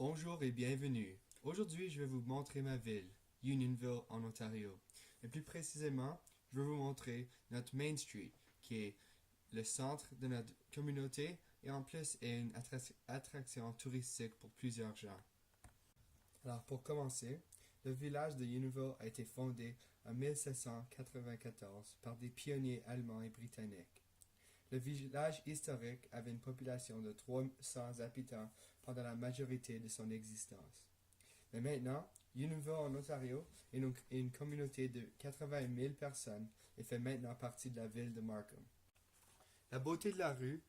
Bonjour et bienvenue. Aujourd'hui, je vais vous montrer ma ville, Unionville en Ontario. Et plus précisément, je vais vous montrer notre Main Street, qui est le centre de notre communauté et en plus est une attraction touristique pour plusieurs gens. Alors pour commencer, le village de Unionville a été fondé en 1794 par des pionniers allemands et britanniques. Le village historique avait une population de 300 habitants pendant la majorité de son existence. Mais maintenant, Unionville en Ontario est une communauté de 80 000 personnes et fait maintenant partie de la ville de Markham. La beauté de la rue,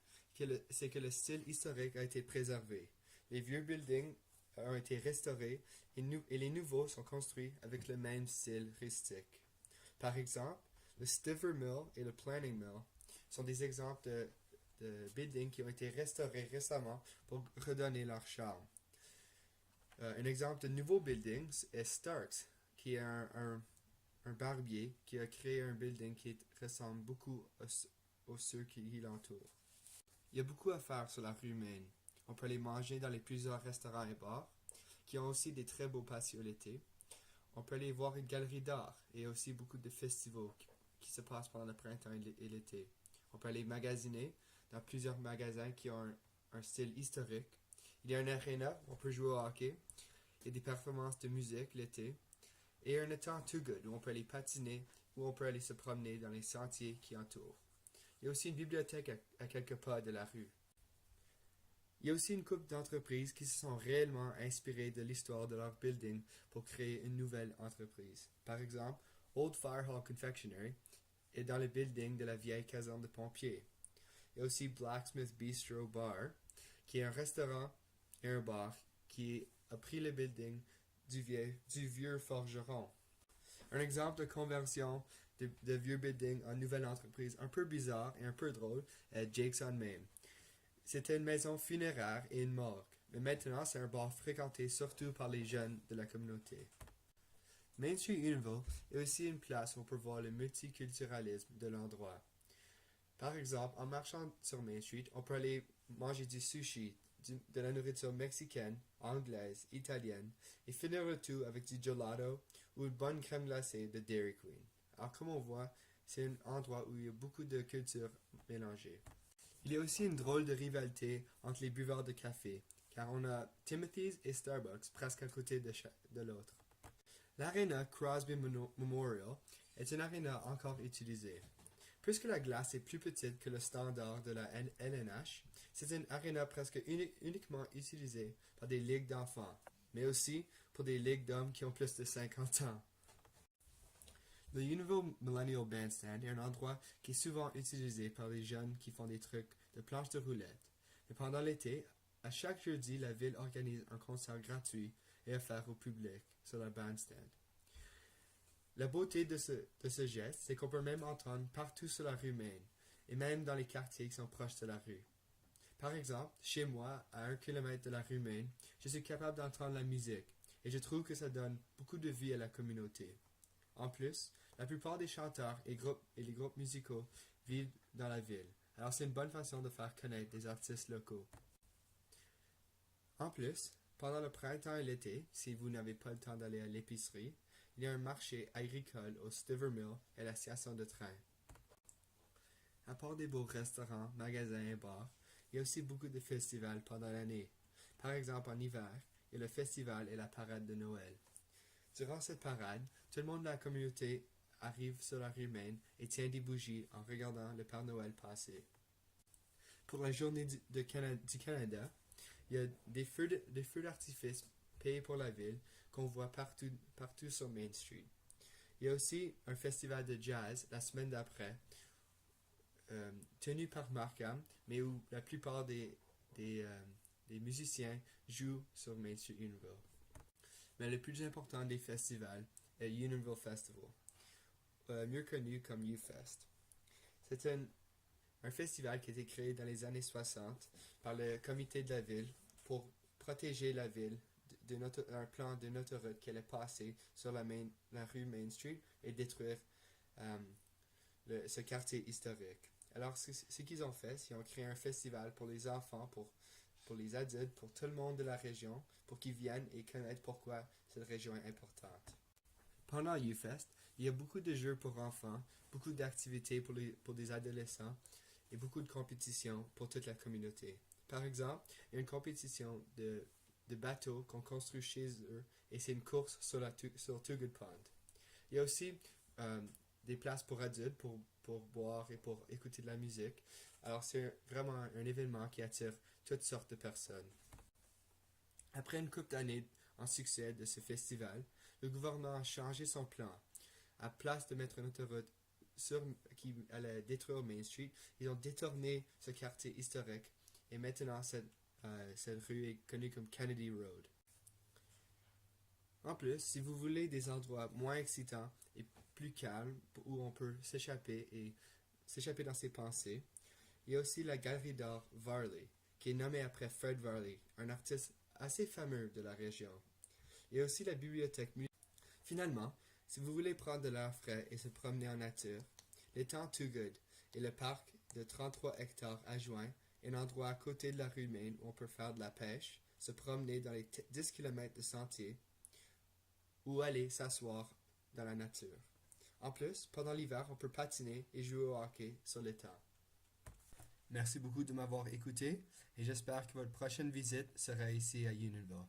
c'est que le style historique a été préservé. Les vieux buildings ont été restaurés et les nouveaux sont construits avec le même style rustique. Par exemple, le Stiver Mill et le Planning Mill sont des exemples de buildings qui ont été restaurés récemment pour redonner leur charme. Un exemple de nouveau building est Starks, qui est un barbier qui a créé un building qui ressemble beaucoup aux ceux qui l'entourent. Il y a beaucoup à faire sur la rue Main. On peut aller manger dans les plusieurs restaurants et bars, qui ont aussi des très beaux patios l'été. On peut aller voir une galerie d'art et aussi beaucoup de festivals qui se passent pendant le printemps et l'été. On peut aller magasiner dans plusieurs magasins qui ont un style historique. Il y a une arena où on peut jouer au hockey. Il y a des performances de musique l'été. Et un temps too good où on peut aller patiner, où on peut aller se promener dans les sentiers qui entourent. Il y a aussi une bibliothèque à quelques pas de la rue. Il y a aussi une couple d'entreprises qui se sont réellement inspirées de l'histoire de leur building pour créer une nouvelle entreprise. Par exemple, Old Fire Hall Confectionery est dans le building de la vieille caserne de pompiers. Il y a aussi Blacksmith Bistro Bar, qui est un restaurant et un bar qui a pris le building du vieux forgeron. Un exemple de conversion de vieux building en nouvelle entreprise un peu bizarre et un peu drôle est Jake's on Main. C'était une maison funéraire et une morgue, mais maintenant c'est un bar fréquenté surtout par les jeunes de la communauté. Main Street Unionville est aussi une place où on peut voir le multiculturalisme de l'endroit. Par exemple, en marchant sur Main Street, on peut aller manger du sushi, de la nourriture mexicaine, anglaise, italienne, et finir le tout avec du gelato ou une bonne crème glacée de Dairy Queen. Alors comme on voit, c'est un endroit où il y a beaucoup de cultures mélangées. Il y a aussi une drôle de rivalité entre les buveurs de café, car on a Timothy's et Starbucks presque à côté de l'autre. L'aréna Crosby Memorial est une aréna encore utilisée. Puisque la glace est plus petite que le standard de la LNH, c'est une aréna presque uniquement utilisée par des ligues d'enfants, mais aussi pour des ligues d'hommes qui ont plus de 50 ans. Le Unionville Millennial Bandstand est un endroit qui est souvent utilisé par les jeunes qui font des trucs de planches de roulette. Mais pendant l'été, à chaque jeudi, la ville organise un concert gratuit et offert au public sur la bandstand. La beauté de ce geste, c'est qu'on peut même entendre partout sur la rue Main, et même dans les quartiers qui sont proches de la rue. Par exemple, chez moi, à 1 kilomètre de la rue Main, je suis capable d'entendre la musique, et je trouve que ça donne beaucoup de vie à la communauté. En plus, la plupart des chanteurs et les groupes musicaux vivent dans la ville, alors c'est une bonne façon de faire connaître des artistes locaux. En plus, pendant le printemps et l'été, si vous n'avez pas le temps d'aller à l'épicerie, il y a un marché agricole au Stiver Mill et la station de train. À part des beaux restaurants, magasins et bars, il y a aussi beaucoup de festivals pendant l'année. Par exemple, en hiver, il y a le festival et la parade de Noël. Durant cette parade, tout le monde de la communauté arrive sur la rue Main et tient des bougies en regardant le Père Noël passer. Pour la journée du Canada, il y a des feux d'artifice payés pour la ville qu'on voit partout sur Main Street. Il y a aussi un festival de jazz la semaine d'après, tenu par Markham, mais où la plupart des musiciens jouent sur Main Street Unionville. Mais le plus important des festivals est Unionville Festival, mieux connu comme UFest. C'est un festival qui a été créé dans les années 60 par le comité de la ville pour protéger la ville d'un plan d'une autoroute qui allait passer sur la rue Main Street et détruire ce quartier historique. Alors, ce qu'ils ont fait, c'est qu'ils ont créé un festival pour les enfants pour pour les adultes, pour tout le monde de la région, pour qu'ils viennent et connaissent pourquoi cette région est importante. Pendant UFest, il y a beaucoup de jeux pour enfants, beaucoup d'activités pour des adolescents et beaucoup de compétitions pour toute la communauté. Par exemple, il y a une compétition de bateaux qu'on construit chez eux et c'est une course sur Too Good Pond. Il y a aussi des places pour adultes pour boire et pour écouter de la musique. Alors c'est vraiment un événement qui attire toutes sortes de personnes. Après une couple d'années en succès de ce festival, le gouvernement a changé son plan. À place de mettre une autoroute qui allait détruire Main Street, ils ont détourné ce quartier historique et maintenant cette rue est connue comme Kennedy Road. En plus, si vous voulez des endroits moins excitants et plus calmes où on peut s'échapper dans ses pensées, il y a aussi la galerie d'art Varley, qui est nommée après Fred Varley, un artiste assez fameux de la région. Il y a aussi la bibliothèque musée. Finalement, si vous voulez prendre de l'air frais et se promener en nature, l'étang Too Good et le parc de 33 hectares adjoint est un endroit à côté de la rue Main où on peut faire de la pêche, se promener dans les 10 km de sentiers ou aller s'asseoir dans la nature. En plus, pendant l'hiver, on peut patiner et jouer au hockey sur l'étang. Merci beaucoup de m'avoir écouté et j'espère que votre prochaine visite sera ici à Unionville.